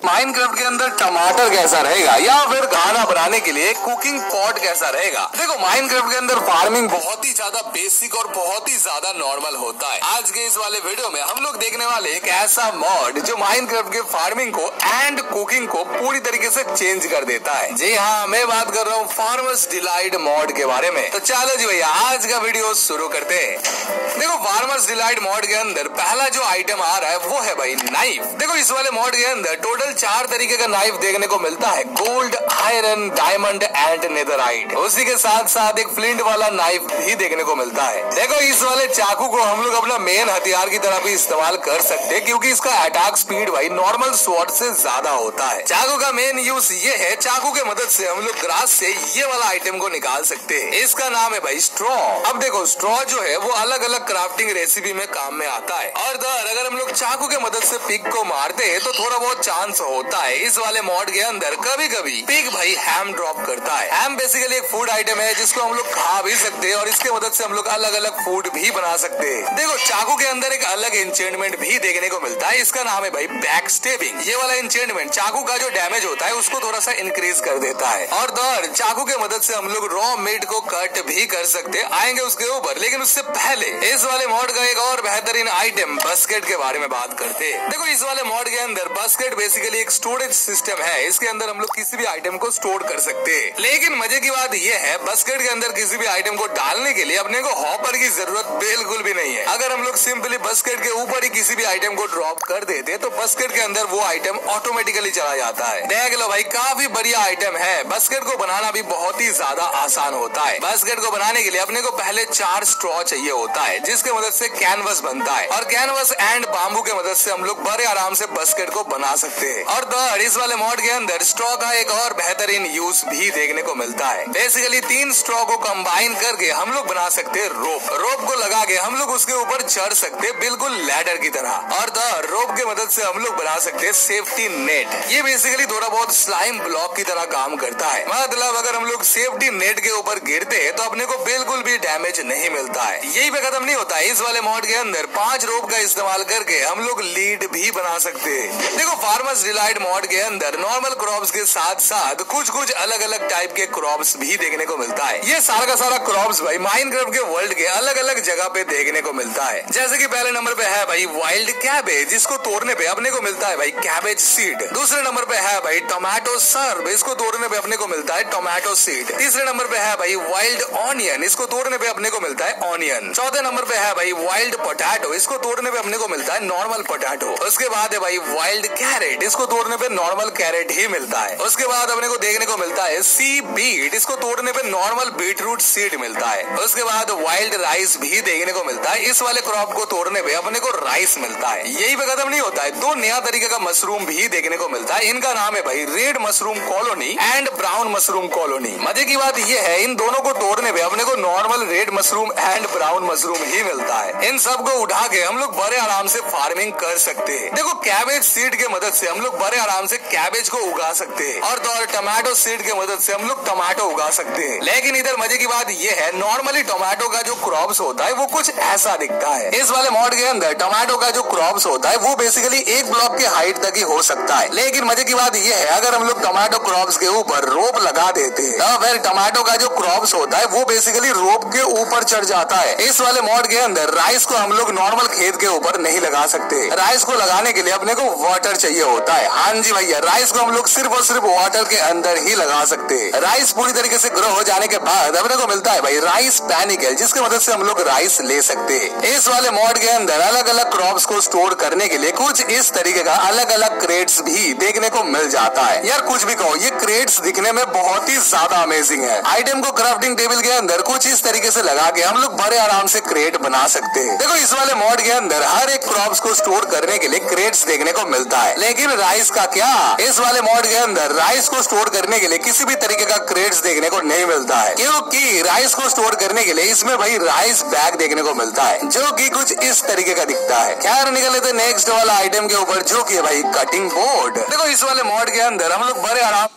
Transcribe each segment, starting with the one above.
Minecraft के अंदर टमाटर कैसा रहेगा या फिर खाना बनाने के लिए कुकिंग पॉट कैसा रहेगा। देखो माइनक्राफ्ट के अंदर फार्मिंग बहुत ही ज्यादा बेसिक और बहुत ही ज्यादा नॉर्मल होता है। आज के इस वाले वीडियो में हम लोग देखने वाले एक ऐसा मॉड जो माइनक्राफ्ट के फार्मिंग को एंड कुकिंग को पूरी तरीके से चेंज कर देता है। जी हाँ, मैं बात कर रहा हूँ फार्मर्स डिलाइट मॉड के बारे में। तो चलो जी भैया आज का वीडियो शुरू करते हैं। देखो फार्मर्स डिलाइट मॉड के अंदर पहला जो आइटम आ रहा है वो है भाई नाइफ। देखो इस वाले मॉड के अंदर टोटल 4 तरीके का नाइफ देखने को मिलता है, gold, iron, diamond and netherite. उसी के साथ साथ एक फ्लिंट वाला नाइफ भी देखने को मिलता है। देखो इस वाले चाकू को हम लोग अपना मेन हथियार की तरह भी इस्तेमाल कर सकते हैं क्योंकि इसका अटैक स्पीड भाई नॉर्मल स्वॉर्ड से ज्यादा होता है। चाकू का मेन यूज ये है, चाकू के मदद से हम लोग ग्रास से ये वाला आइटम को निकाल सकते हैं। इसका नाम है भाई स्ट्रॉ। अब देखो स्ट्रॉ जो है वो अलग अलग क्राफ्टिंग रेसिपी में काम में आता है। और अगर हम लोग चाकू के मदद से पिग को मारते हैं तो थोड़ा बहुत चांस होता है इस वाले मॉड के अंदर कभी कभी पिग भाई हैम ड्रॉप करता है। हैम बेसिकली एक फूड आइटम है जिसको हम लोग खा भी सकते हैं और इसके मदद से हम लोग अलग अलग फूड भी बना सकते हैं। देखो चाकू के अंदर एक अलग इंचेंटमेंट भी देखने को मिलता है, इसका नाम है भाई बैक स्टेबिंग। ये वाला इंचेंटमेंट चाकू का जो डैमेज होता है उसको थोड़ा सा इंक्रीज कर देता है। और चाकू के मदद से हम लोग रॉ मीट को कट भी कर सकते आएंगे उसके ऊपर। लेकिन उससे पहले इस वाले मॉड का एक और बेहतरीन आइटम बस्केट के बारे में बात करते हैं। देखो इस वाले मॉड के अंदर बस्केट बेसिकली एक स्टोरेज सिस्टम है। इसके अंदर हम लोग किसी भी आइटम को स्टोर कर सकते हैं। लेकिन मजे की बात यह है बस्केट के अंदर किसी भी आइटम को डालने के लिए अपने को हॉपर की जरूरत बिल्कुल भी नहीं है। अगर हम लोग सिंपली बस्केट के ऊपर ही किसी भी आइटम को ड्रॉप कर देते तो बस्केट के अंदर वो आइटम ऑटोमेटिकली चला जाता है। देख लो भाई काफी बढ़िया आइटम है। बस्केट को बनाना भी बहुत ही ज्यादा आसान होता है। बस्केट को बनाने के लिए अपने को पहले 4 स्ट्रॉ चाहिए होता है जिसके मदद से कैनवस बनता है और कैनवस एंड बाम्बू के मदद से हम लोग बड़े आराम से बस्केट को बना सकते हैं। और इस वाले मॉड के अंदर स्ट्रॉ का एक और बेहतरीन यूज भी देखने को मिलता है। बेसिकली 3 स्ट्रॉ को कंबाइन करके हम लोग बना सकते हैं रोप। रोप को लगा के हम लोग उसके ऊपर चढ़ सकते हैं बिल्कुल लैडर की तरह। और रोप के मदद से हम लोग बना सकते हैं सेफ्टी नेट। ये बेसिकली थोड़ा बहुत स्लाइम ब्लॉक की तरह काम करता है। मतलब अगर हम लोग सेफ्टी नेट के ऊपर गिरते हैं तो अपने को बिल्कुल भी डैमेज नहीं मिलता है। यही पे खत्म नहीं होता है। इस वाले मॉड के अंदर 5 रोप का इस्तेमाल करके हम लोग लीड भी बना सकते हैं। देखो फार्मर्स डिलाइट मॉड के अंदर नॉर्मल क्रॉप्स के साथ साथ कुछ अलग अलग टाइप के क्रॉप्स भी देखने को मिलता है। ये सारा का सारा क्रॉप्स भाई माइनक्राफ्ट के वर्ल्ड के अलग अलग जगह पे देखने को मिलता है। जैसे कि पहले नंबर पे है भाई वाइल्ड कैबेज, जिसको तोड़ने पे अपने को मिलता है भाई कैबेज सीड। दूसरे नंबर पे है भाई टोमेटो सर्व, इसको तोड़ने पे अपने को मिलता है टोमेटो सीड। तीसरे नंबर पे है भाई वाइल्ड ऑनियन, इसको तोड़ने पे अपने को मिलता है ऑनियन। चौथे नंबर पे है भाई वाइल्ड पोटैटो, इसको तोड़ने पे अपने को मिलता है नॉर्मल पोटैटो। उसके बाद है भाई वाइल्ड कैरेट, इसको तोड़ने पे नॉर्मल कैरेट ही मिलता है। उसके बाद अपने को देखने को मिलता है सी बीट, इसको तोड़ने पे नॉर्मल बीटरूट सीड मिलता है। उसके बाद वाइल्ड राइस भी देखने को मिलता है। इस वाले क्रॉप को तोड़ने पे अपने को राइस मिलता है। यही पे खत्म नहीं होता है, 2 नया तरीके का मशरूम भी देखने को मिलता है। इनका नाम है भाई red mushroom colony and brown mushroom colony. मजे की बात यह है इन दोनों को तोड़ने पे अपने को normal red mushroom and brown mushroom ही मिलता है। इन सब को उठा के हम लोग बड़े आराम से फार्मिंग कर सकते हैं। देखो कैबेज सीड के मदद से हम लोग बड़े आराम से कैबेज को उगा सकते हैं और टमाटो सीड के मदद से हम लोग टमाटो उगा सकते हैं। लेकिन इधर मजे की बात यह है नॉर्मली टोमेटो का जो क्रॉप्स होता है वो कुछ ऐसा दिखता है। इस वाले मॉड के अंदर टोमेटो का जो क्रॉप्स होता है वो बेसिकली 1 ब्लॉक के हाइट तक ही हो सकता है। लेकिन मजे की बात यह है अगर हम लोग टोमेटो क्रॉप्स के ऊपर रोप लगा देते हैं तो फिर टोमेटो का जो क्रॉप्स होता है वो बेसिकली रोप के ऊपर चढ़ जाता है। इस वाले मॉड के अंदर राइस को हम लोग नॉर्मल खेत के ऊपर नहीं लगा सकते। राइस को लगाने के लिए अपने को वाटर चाहिए होता है। हाँ जी भैया, राइस को हम लोग सिर्फ और सिर्फ वाटर के अंदर ही लगा सकते हैं। राइस पूरी तरीके से ग्रो हो जाने के बाद अपने को मिलता है भाई राइस पैनिकल, जिसकी मदद से हम लोग राइस ले सकते हैं। इस वाले मॉड के अंदर अलग अलग क्रॉप्स को स्टोर करने के लिए कुछ इस तरीके का अलग अलग क्रेट्स भी देखने को मिल जाता है। यार कुछ भी कहो, ये क्रेट्स दिखने में बहुत ही ज्यादा अमेजिंग है। आइटम को क्राफ्टिंग टेबल के अंदर कुछ इस तरीके से लगा के हम लोग बड़े आराम से क्रेट बना सकते हैं। देखो इस वाले मॉड के अंदर हर एक क्रॉप्स को स्टोर करने के लिए क्रेट्स देखने को मिलता है। लेकिन राइस का क्या, इस वाले मॉड के अंदर राइस को स्टोर करने के लिए किसी भी तरीके का क्रेट्स देखने को नहीं मिलता है क्योंकि राइस को स्टोर करने के लिए इसमें भाई राइस बैग देखने को मिलता है जो कि कुछ इस तरीके का दिखता है। खैर निकल लेते नेक्स्ट वाला आइटम के ऊपर जो कि है भाई कटिंग बोर्ड। देखो इस वाले मॉड के अंदर हम लोग बड़े आराम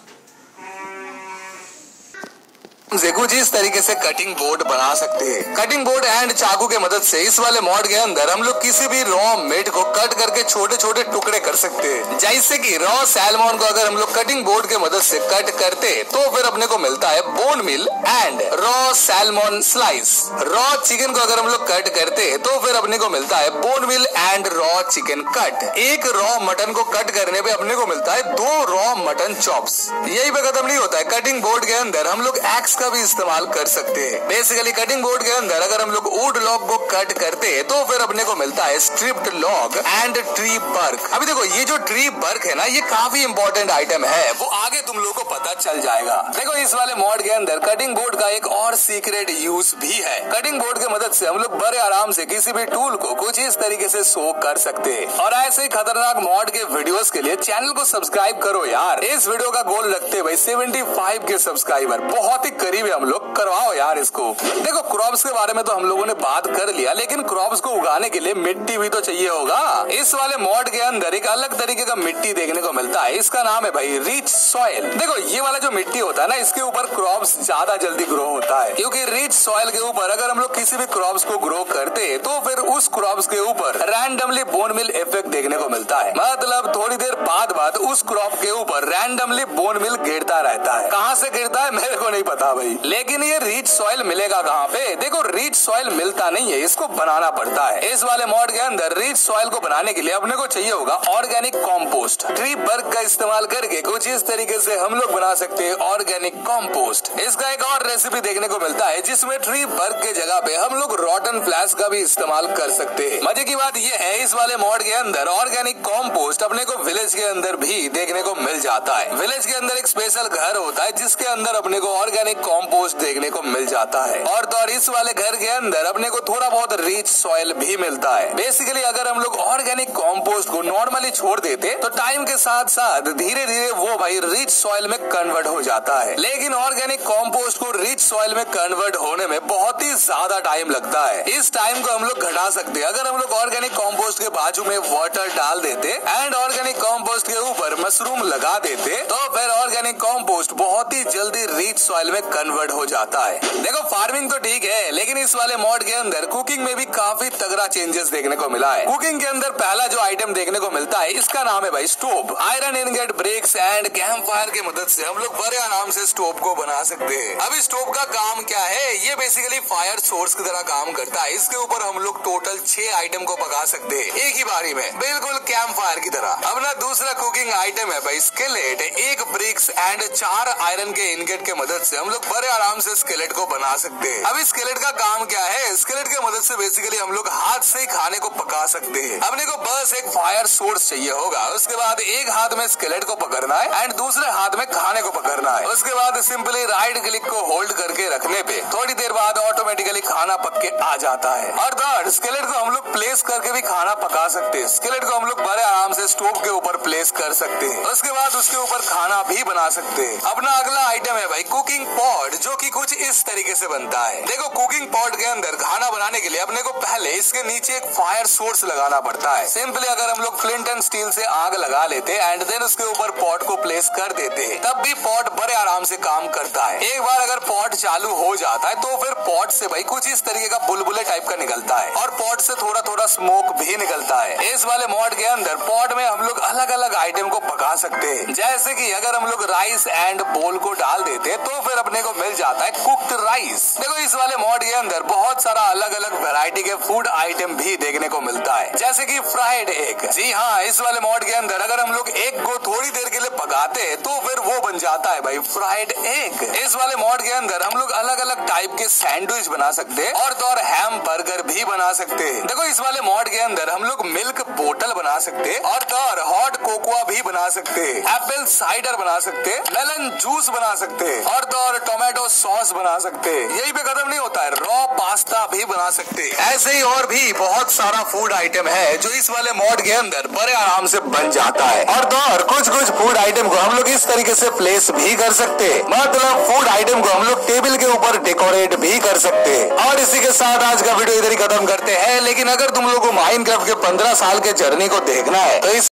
से कुछ इस तरीके से कटिंग बोर्ड बना सकते हैं। कटिंग बोर्ड एंड चाकू के मदद से इस वाले मॉड के अंदर हम लोग किसी भी रॉ मीट को कट करके छोटे छोटे टुकड़े कर सकते हैं। जैसे कि रॉ सैल्मन को अगर हम लोग कटिंग बोर्ड के मदद से कट करते तो फिर अपने को मिलता है bone meal and raw salmon slice. Raw chicken को अगर हम लोग कट करते तो फिर अपने को मिलता है bone meal and raw chicken cut. एक रॉ मटन को कट करने पे अपने को मिलता है 2 रॉ मटन चॉप्स। यही पे खत्म नहीं होता है, कटिंग बोर्ड के अंदर हम लोग एक्स का भी इस्तेमाल कर सकते हैं। बेसिकली कटिंग बोर्ड के अंदर अगर हम लोग वुड लॉग को कट करते हैं तो फिर अपने को मिलता है stripped log and tree bark. अभी देखो ये जो ट्री बर्क है ना, ये काफी इंपॉर्टेंट आइटम है, वो आगे तुम लोगों को पता चल जाएगा। देखो इस वाले मॉड के अंदर कटिंग बोर्ड का एक और सीक्रेट यूज भी है। कटिंग बोर्ड की मदद से हम लोग बड़े आराम से किसी भी टूल को कुछ इस तरीके से सोक कर सकते हैं। और ऐसे ही खतरनाक मॉड के वीडियोस के लिए चैनल को सब्सक्राइब करो यार। इस वीडियो का गोल रखते हुए 75 के सब्सक्राइबर, बहुत ही करीब है हम लोग, करवाओ यार इसको। देखो क्रॉप्स के बारे में तो हम लोगों ने बात कर लिया, लेकिन क्रॉप्स को उगाने के लिए मिट्टी भी तो चाहिए होगा। इस वाले मॉड के अंदर एक अलग तरीके का मिट्टी देखने को मिलता है, इसका नाम है भाई रिच सॉइल। देखो ये वाला जो मिट्टी होता है ना, इसके ऊपर क्रॉप्स ज्यादा जल्दी ग्रो होता है, क्योंकि रिच सॉइल के ऊपर अगर हम लोग किसी भी क्रॉप्स को ग्रो करते तो फिर उस क्रॉप्स के ऊपर रैंडमली बोन मिल इफेक्ट देखने को मिलता है। मतलब थोड़ी देर बाद उस क्रॉप के ऊपर रैंडमली बोन मिल गिरता रहता है। कहाँ से गिरता है मेरे को नहीं पता भाई, लेकिन ये रिच सॉइल मिलेगा कहाँ पे? देखो रिच सॉइल मिलता नहीं है, इसको बनाना पड़ता है। इस वाले मॉड के अंदर रिच सॉइल को बनाने के लिए अपने को चाहिए होगा ऑर्गेनिक कॉम्पोस्ट। ट्री बर्क का इस्तेमाल करके कुछ इस तरीके से हम लोग बना सकते हैं ऑर्गेनिक कॉम्पोस्ट। इसका एक और रेसिपी देखने को मिलता है जिसमें ट्री बर्क के जगह पे हम लोग रॉटन फ्लैश का भी इस्तेमाल कर सकते हैं। मजे की बात ये है इस वाले मॉड के अंदर ऑर्गेनिक कॉम्पोस्ट अपने को विलेज के अंदर भी देखने को मिल जाता है। विलेज के अंदर एक स्पेशल घर होता है जिसके अंदर अपने को ऑर्गेनिक कॉम्पोस्ट देखने को मिल जाता है। और तो और इस वाले घर के अंदर अपने को थोड़ा बहुत रिच सॉइल भी मिलता है। बेसिकली अगर हम लोग ऑर्गेनिक कॉम्पोस्ट को नॉर्मली छोड़ देते तो टाइम के साथ साथ धीरे धीरे वो भाई रिच सॉइल में कन्वर्ट हो जाता है। लेकिन ऑर्गेनिक कॉम्पोस्ट को रिच सॉइल में कन्वर्ट होने में बहुत ही ज्यादा टाइम लगता है। इस टाइम को हम लोग घटा सकते हैं अगर हम लोग ऑर्गेनिक कॉम्पोस्ट के बाजू में वाटर डाल देते एंड ऑर्गेनिक कॉम्पोस्ट के ऊपर मशरूम लगा देते तो फिर ऑर्गेनिक कॉम्पोस्ट बहुत ही जल्दी रिच सॉइल में कन्वर्ट हो जाता है। देखो फार्मिंग तो ठीक है, लेकिन इस वाले मॉड के अंदर कुकिंग में भी काफी तगड़ा चेंजेस देखने को मिला है। कुकिंग के अंदर पहला जो आइटम देखने को मिलता है इसका नाम है भाई stove. Iron ingot bricks and camp fire की मदद से हम लोग बड़े आराम से स्टोव को बना सकते हैं। अब इस स्टोव का काम क्या है? ये बेसिकली फायर सोर्स की तरह काम करता है। इसके ऊपर हम लोग टोटल 6 आइटम को पका सकते हैं एक ही बारी में, बिल्कुल कैंप फायर की तरह। अब ना दूसरा कुकिंग आइटम है भाई स्केलेट। एक ब्रिक्स एंड 4 आयरन के इनगेट के मदद से हम लोग बड़े आराम से स्केलेट को बना सकते हैं। अब इस स्केलेट का काम क्या है? स्केलेट की मदद से बेसिकली हम लोग हाथ से ही खाने को पका सकते हैं। अपने को बस एक फायर सोर्स चाहिए होगा। उसके बाद एक हाथ में स्केलेट को पकड़ना है एंड दूसरे हाथ में खाने को पकड़ना है। उसके बाद सिंपली राइट क्लिक को होल्ड करके रखने पे थोड़ी देर बाद ऑटोमेटिकली खाना पक के आ जाता है। और थर्ड स्केलेट को हम लोग प्लेस करके भी खाना पका सकते हैं। स्केलेट को हम लोग बड़े आराम से स्टोव के ऊपर प्लेस कर सकते हैं। उसके बाद उसके ऊपर खाना भी बना सकते हैं। अपना अगला आइटम है भाई कुकिंग पॉट, जो कि कुछ इस तरीके से बनता है। देखो कुकिंग पॉट के अंदर खाना बनाने के लिए अपने को पहले इसके नीचे एक फायर सोर्स लगाना पड़ता है। सिंपली अगर हम लोग फ्लिंट एंड स्टील से आग लगा लेते एंड देन उसके ऊपर पॉट को प्लेस कर देते हैं, तब भी पॉट बड़े आराम से काम करता है। एक बार अगर पॉट चालू हो जाता है तो फिर पॉट से भाई कुछ इस तरीके का बुलबुले टाइप का निकलता है और पॉट से थोड़ा थोड़ा स्मोक भी निकलता है। इस वाले मॉड के अंदर पॉट में हम लोग अलग अलग आइटम को पका सकते हैं। जैसे कि अगर हम लोग राइस एंड बोल को डाल देते तो फिर अपने को मिल जाता है कुक्ड राइस। देखो इस वाले मॉड के अंदर बहुत सारा अलग अलग वैरायटी के फूड आइटम भी देखने को मिलता है, जैसे कि फ्राइड एग। जी हाँ, इस वाले मॉड के अंदर अगर हम लोग एग को थोड़ी देर के लिए पकाते हैं तो फिर वो बन जाता है भाई फ्राइड एग। इस वाले मॉड के अंदर हम लोग अलग अलग टाइप के सैंडविच बना सकते हैं और तो और हैम बर्गर भी बना सकते हैं। देखो इस वाले मॉड के अंदर हम लोग मिल्क बोतल बना सकते हैं और तो और हॉट कोकोआ भी बना सकते हैं, एप्पल साइडर बना सकते हैं, मेलन जूस बना सकते हैं और तो और टोमेटो सॉस बना सकते हैं। यही पे खत्म नहीं होता है, रॉ पास्ता भी बना सकते हैं। ऐसे ही और भी बहुत सारा फूड आइटम है जो इस वाले मॉड के अंदर बड़े आराम से बन जाता है। और तो और कुछ फूड आइटम को हम लोग इस तरीके से प्लेस भी कर सकते हैं, मतलब फूड आइटम को हम लोग टेबल के ऊपर डेकोरेट भी कर सकते हैं। और इसी के साथ आज का वीडियो इधर ही खत्म करते हैं। लेकिन अगर तुम लोग को माइनक्राफ्ट के 15 साल के जर्नी को देखना है तो इस